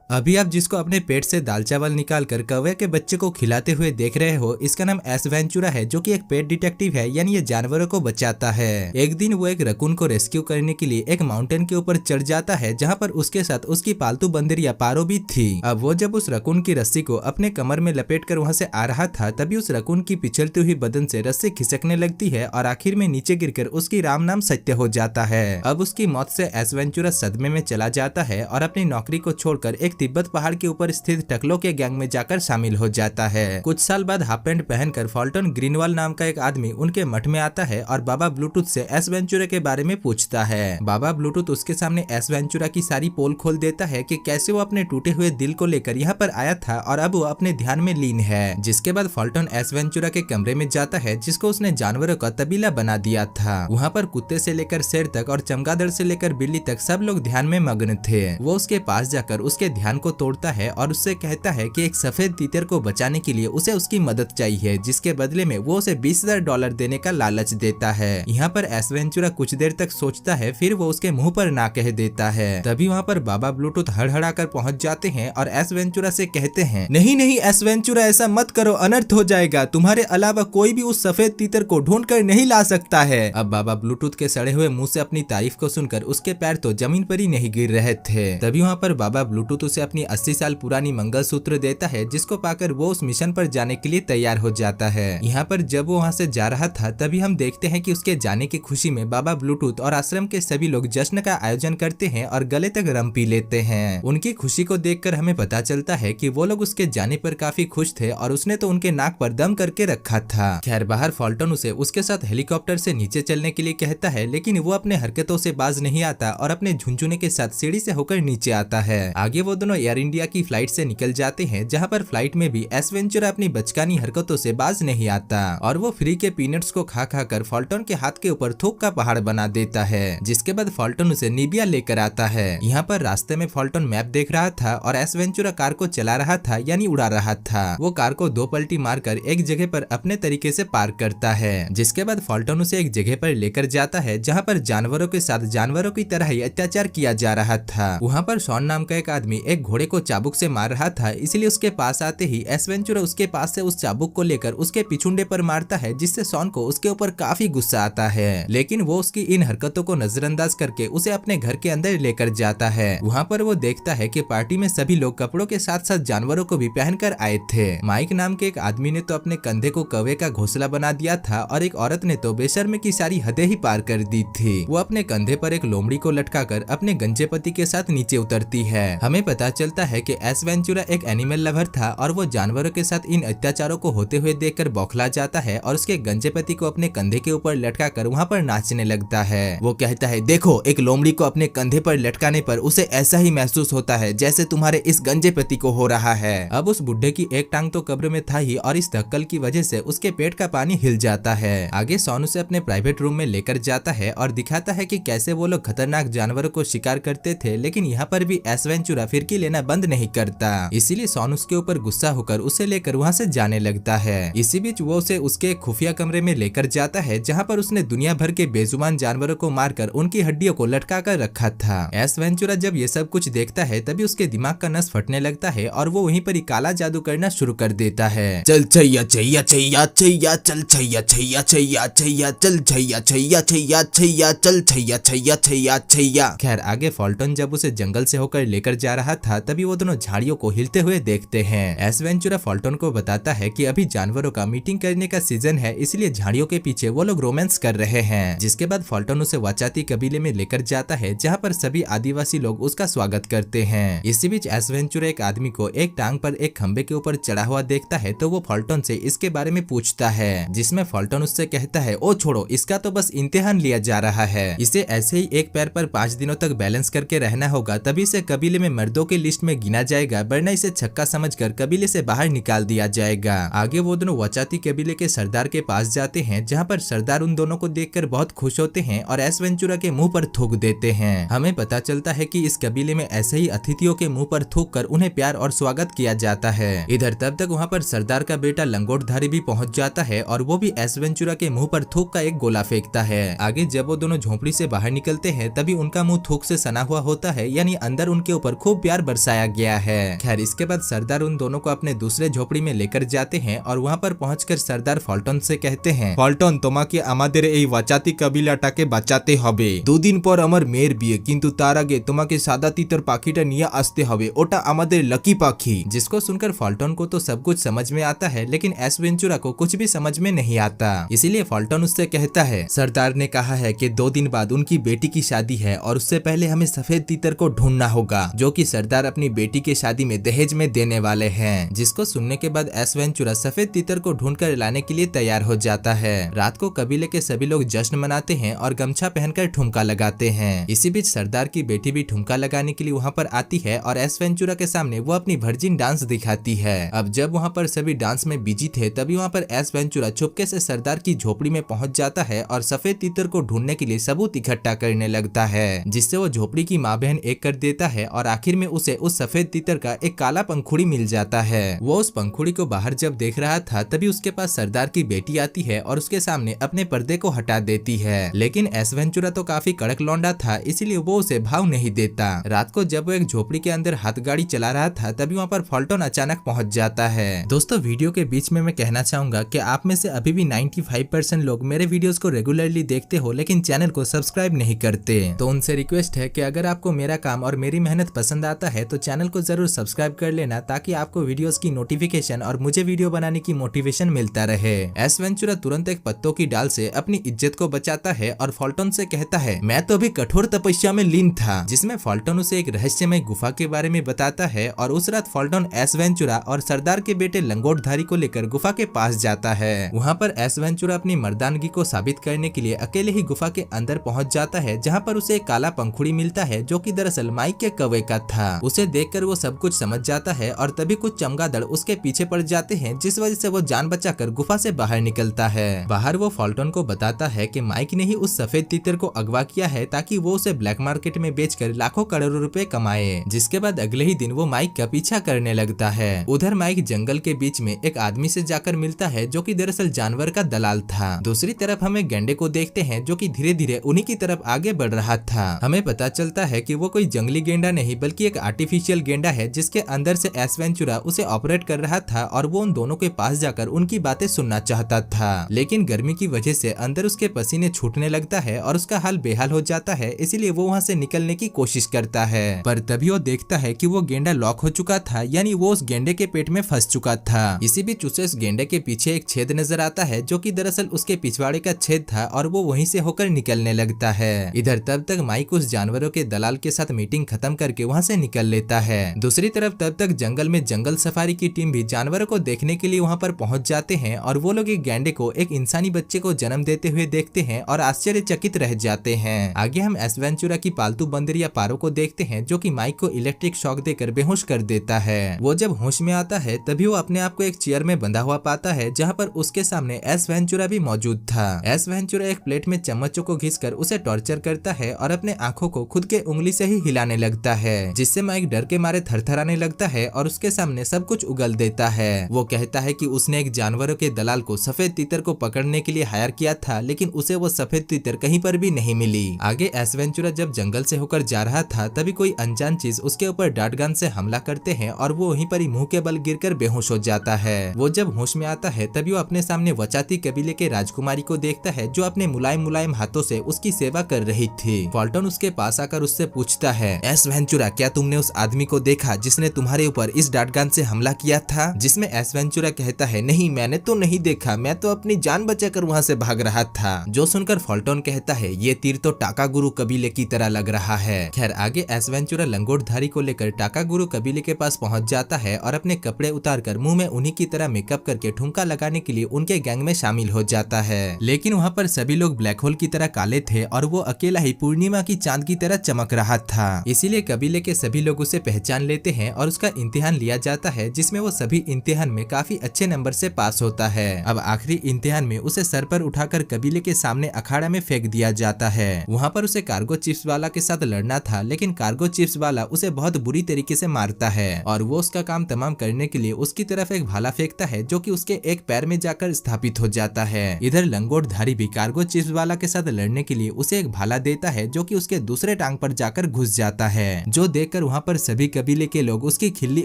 अभी आप जिसको अपने पेट से दाल चावल निकाल कर कौवे के बच्चे को खिलाते हुए देख रहे हो, इसका नाम एस वेंचुरा है, जो कि एक पेट डिटेक्टिव है, यानी ये जानवरों को बचाता है। एक दिन वो एक रकून को रेस्क्यू करने के लिए एक माउंटेन के ऊपर चढ़ जाता है, जहाँ पर उसके साथ उसकी पालतू बंदरिया पारो भी थी। अब वो जब उस रकून की रस्सी को अपने कमर में लपेट कर वहाँ से आ रहा था, तभी उस रकून की पिछलती हुई बदन से रस्सी खिसकने लगती है और आखिर में नीचे गिरकर उसकी राम नाम सत्य हो जाता है। अब उसकी मौत से एस वेंचुरा सदमे में चला जाता है और अपनी नौकरी को छोड़कर एक तिब्बत पहाड़ के ऊपर स्थित टकलों के गैंग में जाकर शामिल हो जाता है। कुछ साल बाद हाफ पैंट पहनकर फॉल्टन ग्रीनवाल नाम का एक आदमी उनके मठ में आता है और बाबा ब्लूटूथ से एस वेंचुरा के बारे में पूछता है। बाबा ब्लूटूथ उसके सामने एस वेंचुरा की सारी पोल खोल देता है कि कैसे वो अपने टूटे हुए दिल को लेकर यहाँ पर आया था और अब वो अपने ध्यान में लीन है। जिसके बाद फॉल्टन एस वेंचुरा के कमरे में जाता है, जिसको उसने जानवरों का तबीला बना दिया था। वहाँ पर कुत्ते से लेकर शेर तक और चमगादड़ से लेकर बिल्ली तक सब लोग ध्यान में मग्न थे। वो उसके पास जाकर उसके ध्यान को तोड़ता है और उससे कहता है कि एक सफेद तीतर को बचाने के लिए उसे उसकी मदद चाहिए, जिसके बदले में वो उसे $20,000 देने का लालच देता है। यहाँ पर एस वेंचुरा कुछ देर तक सोचता है, फिर वो उसके मुंह पर ना कह देता है। तभी वहाँ पर बाबा ब्लूटूथ हड़हड़ा कर पहुँच जाते हैं और एस वेंचुरा से कहते हैं, नहीं नहीं एस वेंचुरा, ऐसा मत करो, अनर्थ हो जाएगा। तुम्हारे अलावा कोई भी उस सफेद तीतर को ढूंढ कर नहीं ला सकता है। अब बाबा ब्लूटूथ के सड़े हुए मुंह से अपनी तारीफ को सुनकर उसके पैर तो जमीन पर ही नहीं गिर रहे थे। तभी वहाँ पर बाबा ब्लूटूथ उसे अपनी 80 साल पुरानी मंगलसूत्र देता है, जिसको पाकर वो उस मिशन पर जाने के लिए तैयार हो जाता है। यहाँ पर जब वो वहाँ से जा रहा था, तभी हम देखते हैं कि उसके जाने की खुशी में बाबा ब्लूटूथ और आश्रम के सभी लोग जश्न का आयोजन करते हैं और गले तक रम पी लेते हैं। उनकी खुशी को देखकर हमें पता चलता है कि वो लोग उसके जाने पर काफी खुश थे और उसने तो उनके नाक पर दम करके रखा था। खैर बाहर फॉल्टन उसे उसके साथ हेलीकॉप्टर से नीचे चलने के लिए कहता है, लेकिन वो अपने हरकतों से बाज नहीं आता और अपने झुंझुने के साथ सीढ़ी से होकर नीचे आता है। आगे वो दोनों एयर इंडिया की फ्लाइट से निकल जाते हैं, जहाँ पर फ्लाइट में भी एस वेंचुरा अपनी बचकानी हरकतों से बाज नहीं आता और वो फ्री के पीनट्स को खा खा कर फॉल्टन के हाथ के ऊपर थूक का पहाड़ बना देता है। जिसके बाद फॉल्टन उसे नीबिया लेकर आता है। यहाँ पर रास्ते में फॉल्टन मैप देख रहा था और एस वेंचुरा कार को चला रहा था, यानी उड़ा रहा था। वो कार को 2 पलटी मारकर एक जगह पर अपने तरीके से पार्क करता है। जिसके बाद फॉल्टन उसे एक जगह पर लेकर जाता है, जहाँ पर जानवरों के साथ जानवरों की तरह ही अत्याचार किया जा रहा था। वहाँ पर शॉन नाम का एक आदमी एक घोड़े को चाबुक से मार रहा था, इसलिए उसके पास आते ही एस वेंचुरा उसके पास से उस चाबुक को लेकर उसके पिछुंडे पर मारता है, जिससे शॉन को उसके ऊपर काफी गुस्सा आता है। लेकिन वो उसकी इन हरकतों को नजरअंदाज करके उसे अपने घर के अंदर लेकर जाता है। वहाँ पर वो देखता है कि पार्टी में सभी लोग कपड़ों के साथ साथ जानवरों को भी पहनकर आए थे। माइक नाम के एक आदमी ने तो अपने कंधे को कौवे का घोंसला बना दिया था और एक औरत ने तो बेशर्मी की सारी हदें ही पार कर दी थी। वो अपने कंधे पर एक लोमड़ी को लटकाकर अपने गंजे पति के साथ नीचे उतरती है। हमें पता चलता है कि एस वेंचुरा एक एनिमल लवर था और वो जानवरों के साथ इन अत्याचारों को होते हुए देखकर बौखला जाता है और उसके गंजे पति को अपने कंधे के ऊपर लटकाकर वहाँ पर नाचने लगता है। वो कहता है, देखो, एक लोमड़ी को अपने कंधे पर लटकाने पर उसे ऐसा ही महसूस होता है जैसे तुम्हारे इस गंजे पति को हो रहा है। अब उस बुढ़े की एक टांग तो कब्र में था ही और इस धक्कल की वजह से उसके पेट का पानी हिल जाता है। आगे शॉन उसे अपने प्राइवेट रूम में लेकर जाता है और दिखाता है कि कैसे वो लोग खतरनाक जानवरों को शिकार करते थे, लेकिन यहाँ पर भी एस वेंचुरा फिरकी लेना बंद नहीं करता। इसीलिए शॉन उसके ऊपर गुस्सा होकर उसे लेकर वहाँ से जाने लगता है। इसी बीच वो उसे उसके खुफिया कमरे में लेकर जाता है, जहाँ पर उसने दुनिया भर के बेजुबान जानवरों को मारकर उनकी हड्डियों को लटका कर रखा था। एस वेंचुरा जब ये सब कुछ देखता है, तभी उसके दिमाग का नस फटने लगता है और वो वहीं पर ही काला जादू करना शुरू कर देता है। चल छैया छैया छैया छैया, चल छैया छैया छैया छैया, चल छैया छैया छैया छैया, चल छैया छैया छैया छैया। खैर आगे फॉल्टन जब उसे जंगल से होकर लेकर जा रहा था, तभी वो दोनों झाड़ियों को हिलते हुए देखते हैं। एस वेंचुरा फॉल्टन को बताता है कि अभी जानवरों का मीटिंग करने का सीजन है, इसलिए झाड़ियों के पीछे वो लोग रोमांस कर रहे हैं। जिसके बाद फॉल्टन उसे वाचाती कबीले में लेकर जाता है, जहाँ पर सभी आदिवासी लोग उसका स्वागत करते हैं। इसी बीच एस वेंचुरा एक आदमी को एक टांग पर एक खंबे के ऊपर चढ़ा हुआ देखता है, तो वो फॉल्टन से इसके बारे में पूछता है, जिसमें फॉल्टन उससे कहता है, ओ छोड़ो, इसका तो बस इम्तिहान लिया जा रहा है। इसे ऐसे ही एक पैर पर 5 दिनों तक बैलेंस करके रहना होगा, तभी इसे कबीले में मर्दों की लिस्ट में गिना जाएगा, वरना इसे छक्का समझकर कबीले से बाहर निकाल दिया जाएगा। आगे वो दोनों वाचाती कबीले के सरदार के पास जाते हैं, जहाँ पर सरदार उन दोनों को देखकर बहुत खुश होते हैं और एस वेंचुरा के मुंह पर थूक देते हैं। हमें पता चलता है कि इस कबीले में ऐसे ही अतिथियों के मुंह पर थूक कर उन्हें प्यार और स्वागत किया जाता है। इधर तब तक वहाँ पर सरदार का बेटा लंगोटधारी भी पहुँच जाता है और वो भी एस वेंचुरा के मुंह पर थूक का एक गोला फेंकता है। आगे जब वो दोनों झोपड़ी से बाहर निकलते हैं, तभी उनका मुंह थूक से सना हुआ होता है, यानी अंदर उनके ऊपर खूब प्यार किरदार बरसाया गया है। खैर इसके बाद सरदार उन दोनों को अपने दूसरे झोपड़ी में लेकर जाते हैं और वहाँ पर पहुंचकर सरदार फल्टन से कहते हैं, फल्टन তোমাকে আমাদের এই ওয়াচাতি কবিলাটাকে বাঁচাতে হবে। দুদিন পর আমার মেয়ের বিয়ে, কিন্তু তার আগে তোমাকে সাদা তিতর পাখিটা নিয়ে আসতে হবে, ওটা আমাদের লাকি পাখি। जिसको सुनकर फल्टन को तो सब कुछ समझ में आता है, लेकिन एस वेंचुरा को कुछ भी समझ में नहीं आता। इसीलिए फल्टन उससे कहता है, सरदार ने कहा है कि 2 दिन बाद उनकी बेटी की शादी है और उससे पहले हमें सफेद तीतर को ढूंढना होगा, जो कि सरदार अपनी बेटी के शादी में दहेज में देने वाले हैं। जिसको सुनने के बाद एस वेंचुरा सफेद तीतर को ढूंढकर लाने के लिए तैयार हो जाता है। रात को कबीले के सभी लोग जश्न मनाते हैं और गमछा पहनकर ठुमका लगाते हैं। इसी बीच सरदार की बेटी भी ठुमका लगाने के लिए वहाँ पर आती है और एस वेंचुरा के सामने वो अपनी वर्जिन डांस दिखाती है। अब जब वहाँ पर सभी डांस में बिजी थे, तभी वहाँ पर एस वेंचुरा चुपके से सरदार की झोपड़ी में पहुंच जाता है और सफेद तीतर को ढूंढने के लिए सबूत इकट्ठा करने लगता है, जिससे वो झोपड़ी की माँ बहन एक कर देता है और आखिर में उसे उस सफेद तीतर का एक काला पंखुड़ी मिल जाता है। वो उस पंखुड़ी को बाहर जब देख रहा था, तभी उसके पास सरदार की बेटी आती है और उसके सामने अपने पर्दे को हटा देती है। लेकिन एस वेंचुरा तो काफी कड़क लौंडा था, इसीलिए वो उसे भाव नहीं देता। रात को जब वो एक झोपड़ी के अंदर हाथ गाड़ी चला रहा था, तभी वहाँ पर फल्टन अचानक पहुंच जाता है। दोस्तों वीडियो के बीच में मैं कहना चाहूंगा कि आप में से अभी भी 95% लोग मेरे वीडियोस को रेगुलरली देखते हो, लेकिन चैनल को सब्सक्राइब नहीं करते। तो उनसे रिक्वेस्ट है कि अगर आपको मेरा काम और मेरी मेहनत पसंद आता है तो चैनल को जरूर सब्सक्राइब कर लेना, ताकि आपको वीडियोस की नोटिफिकेशन और मुझे वीडियो बनाने की मोटिवेशन मिलता रहे। एस वेंचुरा तुरंत एक पत्तों की डाल से अपनी इज्जत को बचाता है और फल्टन से कहता है, मैं तो अभी कठोर तपस्या में लीन था, जिसमें फल्टन उसे एक रहस्यमय गुफा के बारे में बताता है। और उस रात फल्टन एस वेंचुरा और सरदार के बेटे लंगोटधारी को लेकर गुफा के पास जाता है। वहाँ पर एस वेंचुरा अपनी मर्दानगी को साबित करने के लिए अकेले ही गुफा के अंदर पहुँच जाता है, जहाँ पर उसे एक काला पंखुड़ी मिलता है, जो कि दरअसल माइक के कौवे का था। उसे देखकर वो सब कुछ समझ जाता है और तभी कुछ चमगादड़ उसके पीछे पड़ जाते हैं, जिस वजह से वो जान बचाकर गुफा से बाहर निकलता है। बाहर वो फल्टन को बताता है कि माइक ने ही उस सफेद तीतर को अगवा किया है, ताकि वो उसे ब्लैक मार्केट में बेचकर लाखों करोड़ों रुपए कमाए। जिसके बाद अगले ही दिन वो माइक का पीछा करने लगता है। उधर माइक जंगल के बीच में एक आदमी से जाकर मिलता है, जो कि दरअसल जानवर का दलाल था। दूसरी तरफ हमें गेंडे को देखते हैं, जो कि धीरे धीरे उन्हीं की तरफ आगे बढ़ रहा था। हमें पता चलता है कि वो कोई जंगली गेंडा नहीं बल्कि एक आर्टिफिशियल गेंडा है, जिसके अंदर से एस वेंचुरा उसे ऑपरेट कर रहा था और वो उन दोनों के पास जाकर उनकी बातें सुनना चाहता था। लेकिन गर्मी की वजह से अंदर उसके पसीने छूटने लगता है और उसका हाल बेहाल हो जाता है, इसीलिए वो वहाँ से निकलने की कोशिश करता है। पर तभी वो देखता है कि वो गेंडा लॉक हो चुका था, यानी वो उस गेंडे के पेट में फंस चुका था। इसी बीच उसे इस गेंडे के पीछे एक छेद नजर आता है, जो कि दरअसल उसके पिछवाड़े का छेद था और वो वहीं से होकर निकलने लगता है। इधर तब तक माइक उस जानवरों के दलाल के साथ मीटिंग खत्म करके वहाँ से निकल लेता है। दूसरी तरफ तब तक जंगल में जंगल सफारी की टीम भी जानवरों को देखने के लिए वहाँ पर पहुँच जाते हैं और वो लोग एक गेंडे को एक इंसानी बच्चे को जन्म देते हुए देखते हैं और आश्चर्यचकित रह जाते हैं। आगे हम एस वेंचुरा की पालतू बंदर या पारो को देखते हैं, जो कि माइक को इलेक्ट्रिक शॉक देकर बेहोश कर देता है। वो जब होश में आता है तभी वो अपने आप को एक चेयर में बंधा हुआ पाता है, जहाँ पर उसके सामने एस वेंचुरा भी मौजूद था। एस वेंचुरा एक प्लेट में चम्मचों को घिसकर उसे टॉर्चर करता है और अपने आंखों को खुद के उंगली से ही हिलाने लगता है, जिससे माइक डर के मारे थरथराने लगता है और उसके सामने सब कुछ उगल देता है। वो कहता है कि उसने एक जानवरों के दलाल को सफेद तीतर को पकड़ने के लिए हायर किया था, लेकिन उसे वो सफेद तीतर कहीं पर भी नहीं मिली। आगे एस वेंचुरा जब जंगल से होकर जा रहा था, तभी कोई अनजान चीज उसके ऊपर डाटगन से हमला करते हैं और वो वहीं पर ही मुंह के बल गिरकर बेहोश हो जाता है। वो जब होश में आता है तभी वो अपने सामने वचाती कबीले के राजकुमारी को देखता है, जो अपने मुलायम मुलायम हाथों से उसकी सेवा कर रही थी। फल्टन उसके पास आकर उससे पूछता है, एस वेंचुरा, क्या तुमने उस आदमी को देखा जिसने तुम्हारे ऊपर इस डाटगन से हमला किया था? जिसमें एस वेंचुरा कहता है, नहीं, मैंने तो नहीं देखा, मैं तो अपनी जान बचाकर वहाँ से भाग रहा था। जो सुनकर फल्टन कहता है, ये तीर तो टाका गुरु कबीले की तरह लग रहा है। खैर आगे एस वेंचुरा लंगोटधारी को लेकर टाका गुरु कबीले के पास पहुंच जाता है और अपने कपड़े उतारकर मुंह में उन्हीं की तरह मेकअप करके ठुमका लगाने के लिए उनके गैंग में शामिल हो जाता है। लेकिन वहाँ पर सभी लोग ब्लैक होल की तरह काले थे और वो अकेला ही पूर्णिमा की चांद की तरह चमक रहा था। इसीलिए कबीले के सभी लोग उसे पहचान लेते हैं और उसका इम्तिहान लिया जाता है, जिसमें वो सभी इम्तिहान में काफी अच्छे नंबर से पास होता है। अब आखिरी इम्तिहान में उसे सर पर उठाकर कबीले के सामने अखाड़ा में फेंक दिया जाता है। वहाँ पर उसे कार्गो चिप्स वाला के साथ लड़ना था, लेकिन कार्गो चिप्स वाला उसे बहुत बुरी तरीके से मारता है और वो उसका काम तमाम करने के लिए उसकी तरफ एक भाला फेंकता है, जो कि उसके एक पैर में जाकर स्थापित हो जाता है। इधर लंगोटधारी भी कार्गो चिप्स वाला के साथ लड़ने के लिए उसे एक भाला देता है, जो कि उसके दूसरे टांग पर जाकर घुस जाता है, जो देखकर वहाँ पर सभी कबीले के लोग उसकी खिल्ली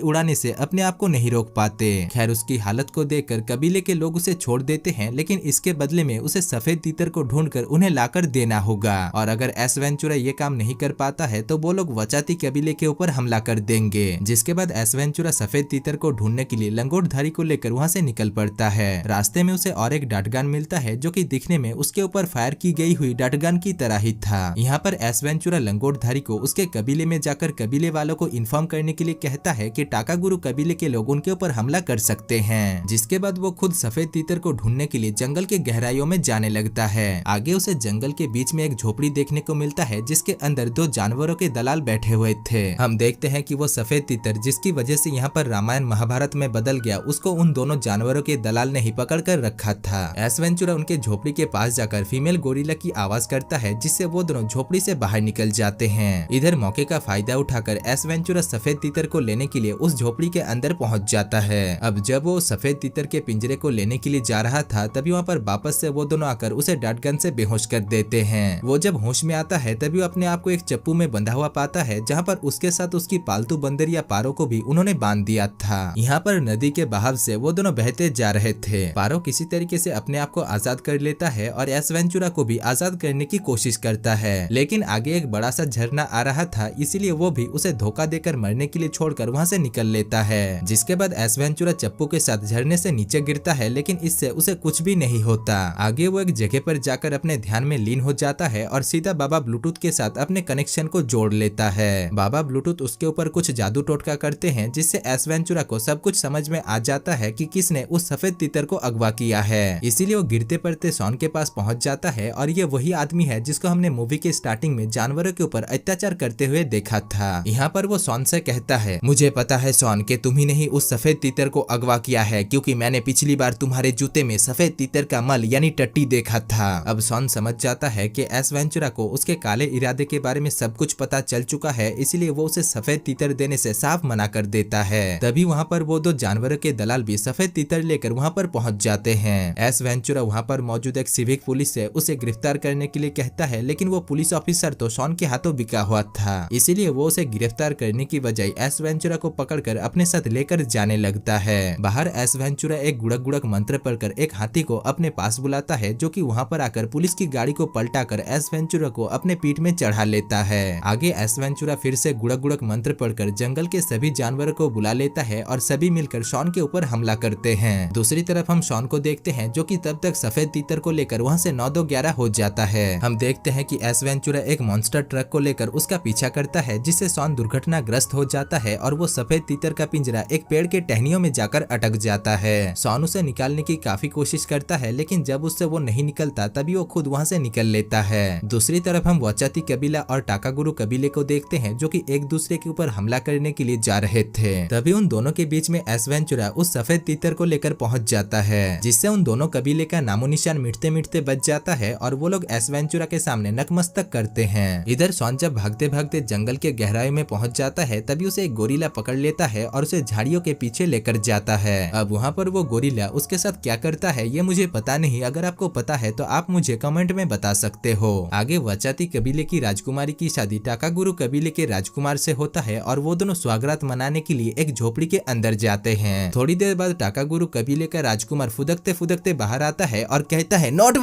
उड़ाने से अपने आप को नहीं रोक पाते। खैर उसकी हालत को देखकर कबीले के लोग उसे छोड़ देते हैं, लेकिन इसके बदले में उसे सफेद तीतर को ढूंढकर उन्हें लाकर देना होगा। और अगर एस वेंचुरा ये काम नहीं कर पाता है तो वो लोग वचाती कबीले के ऊपर हमला कर देंगे। जिसके बाद एस वेंचुरा सफेद तीतर को ढूंढने के लिए लंगोटधारी को लेकर वहाँ से निकल पड़ता है। रास्ते में उसे और एक डाटगन मिलता है जो कि दिखने में उसके ऊपर फायर की गई हुई डाटगन की तरह ही था। यहाँ पर एस वेंचुरा लंगोटधारी को उसके कबीले में जाकर कबीले वालों को इन्फॉर्म करने के लिए कहता है कि टाकागुरु कबीले के लोग उनके ऊपर हमला कर सकते हैं। जिसके बाद वो खुद सफेद तीतर को ढूंढने के लिए जंगल के गहराइयों में जाने लगता है। आगे उसे जंगल के बीच में एक झोपड़ी देखने को मिलता है जिसके अंदर दो जानवरों के दलाल बैठे हुए थे। हम देखते हैं कि वो सफेद तीतर जिसकी वजह से यहाँ पर रामायण महाभारत में बदल गया, उसको उन दोनों जानवरों के दलाल ने ही पकड़ कर रखा था। एस वेंचुरा उनके झोपड़ी के पास जाकर फीमेल गोरिल्ला की आवाज करता है जिससे वो दोनों झोपड़ी से बाहर निकल जाते हैं। इधर मौके का फायदा उठाकर एस वेंचुरा सफेद तीतर को लेने के लिए उस झोपड़ी के अंदर पहुंच जाता है। अब जब वो सफेद तीतर के पिंजरे को लेने के लिए जा रहा था तभी वहाँ पर वापस से वो दोनों आकर उसे डाटगन से बेहोश कर देते हैं। वो जब होश में आता है तभी वो अपने आप को एक चप्पू में बंधा हुआ पाता है जहाँ पर उसके साथ उसकी पालतू बंदर या पारो को भी उन्होंने बांध दिया था। यहाँ पर नदी के बहाव से वो दोनों बहते जा रहे थे। पारो किसी तरीके से अपने आप को आजाद कर लेता है और एस वेंचुरा को भी आजाद करने की कोशिश करता है, लेकिन आगे एक बड़ा सा झरना आ रहा था इसीलिए वो भी उसे धोखा देकर मरने के लिए छोड़कर वहाँ से निकल लेता है। जिसके बाद एस वेंचुरा चप्पू के साथ झरने से नीचे गिरता है, लेकिन इससे उसे कुछ भी नहीं होता। आगे वो एक जगह पर जाकर अपने ध्यान में लीन हो जाता है और सीधा बाबा ब्लूटूथ के साथ अपने कनेक्शन को जोड़ लेता है। बाबा ब्लूटूथ उसके ऊपर कुछ जादू टोटका करते हैं जिससे एस वेंचुरा को सब कुछ समझ में आ जाता है कि किसने उस सफेद तीतर को अगवा किया है। इसीलिए वो गिरते पड़ते सॉन के पास पहुंच जाता है और ये वही आदमी है जिसको हमने मूवी के स्टार्टिंग में जानवरों के ऊपर अत्याचार करते हुए देखा था। यहाँ पर वो सॉन से कहता है, मुझे पता है सॉन कि तुम ही नहीं उस सफेद तीतर को अगवा किया है, क्योंकि मैंने पिछली बार तुम्हारे जूते में सफेद तीतर का मल यानी टट्टी देखा था। अब सॉन समझ जाता है कि एस वेंचुरा को उसके काले इरादे के बारे में सब कुछ पता चल चुका है, इसलिए वो उसे सफेद तीतर देने से साफ मना कर देता है। तभी वहाँ पर वो दो जानवरों के दलाल भी सफेद तीतर लेकर वहाँ पर पहुँच जाते हैं। एस वेंचुरा वहाँ पर मौजूद एक सिविक पुलिस से उसे गिरफ्तार करने के लिए कहता है, लेकिन वो पुलिस ऑफिसर तो सॉन के हाथों बिका हुआ था, इसीलिए वो उसे गिरफ्तार करने की बजाय एस वेंचुरा को पकड़कर अपने साथ लेकर जाने लगता है। बाहर एस वेंचुरा एक गुड़क गुड़क मंत्र पढ़कर एक हाथी को अपने पास बुलाता है जो कि वहाँ पर आकर पुलिस की गाड़ी को पलटाकर एस वेंचुरा को अपने पीठ में चढ़ा लेता है। आगे एस वेंचुरा फिर से गुड़क गुड़क मंत्र पढ़कर जंगल के सभी जानवरों को बुला लेता है और सभी मिलकर शॉन के ऊपर हमला करते हैं। दूसरी तरफ हम शॉन को देखते हैं जो कि तब तक सफेद तीतर को लेकर वहाँ से 9-2-11 हो जाता है। हम देखते हैं कि एस वेंचुरा एक मॉन्स्टर ट्रक को लेकर उसका पीछा करता है जिससे शॉन दुर्घटनाग्रस्त हो जाता है और वो सफेद तीतर का पिंजरा एक पेड़ के टहनियों में जाकर अटक जाता है। शॉन उसे निकालने की काफी कोशिश करता है, लेकिन जब उससे वो नहीं निकलता तभी वो खुद वहाँ से निकल लेता है। दूसरी तरफ हम वचाती कबीला और टाकागुरु कबीले को देखते हैं जो कि एक दूसरे के ऊपर हमला करने के लिए जा रहे थे। तभी उन दोनों के बीच में एस वेंचुरा उस सफेद तीतर को लेकर पहुंच जाता है, जिससे उन दोनों कबीले का नामो निशान मिटते मिटते बच जाता है और वो लोग एस वेंचुरा के सामने नतमस्तक करते हैं। इधर शॉन जब भागते भागते जंगल के गहराई में पहुंच जाता है तभी उसे एक गोरिल्ला पकड़ लेता है और उसे झाड़ियों के पीछे लेकर जाता है। अब वहाँ पर वो गोरिल्ला उसके साथ क्या करता है ये मुझे पता नहीं, अगर आपको पता है तो आप मुझे कमेंट में बता सकते हो। आगे वचाती कबीले की राजकुमारी की शादी टाकागुरु कबीले के राजकुमार से होता है और वो दोनों स्वागत मनाने के लिए एक झोपड़ी के अंदर जाते हैं। थोड़ी देर बाद टाकागुरु कबीले का राजकुमार फुदकते फुदकते बाहर आता है और कहता है, नॉट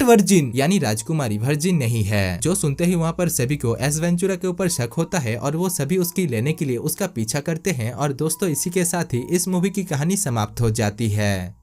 वर्जिन, यानी राजकुमारी वर्जिन नहीं है। जो सुनते ही वहाँ पर सभी को एस वेंचुरा के ऊपर शक होता है और वो सभी उसकी लेने के लिए उसका पीछा करते हैं। और दोस्तों इसी के साथ ही इस मूवी की कहानी समाप्त हो जाती है।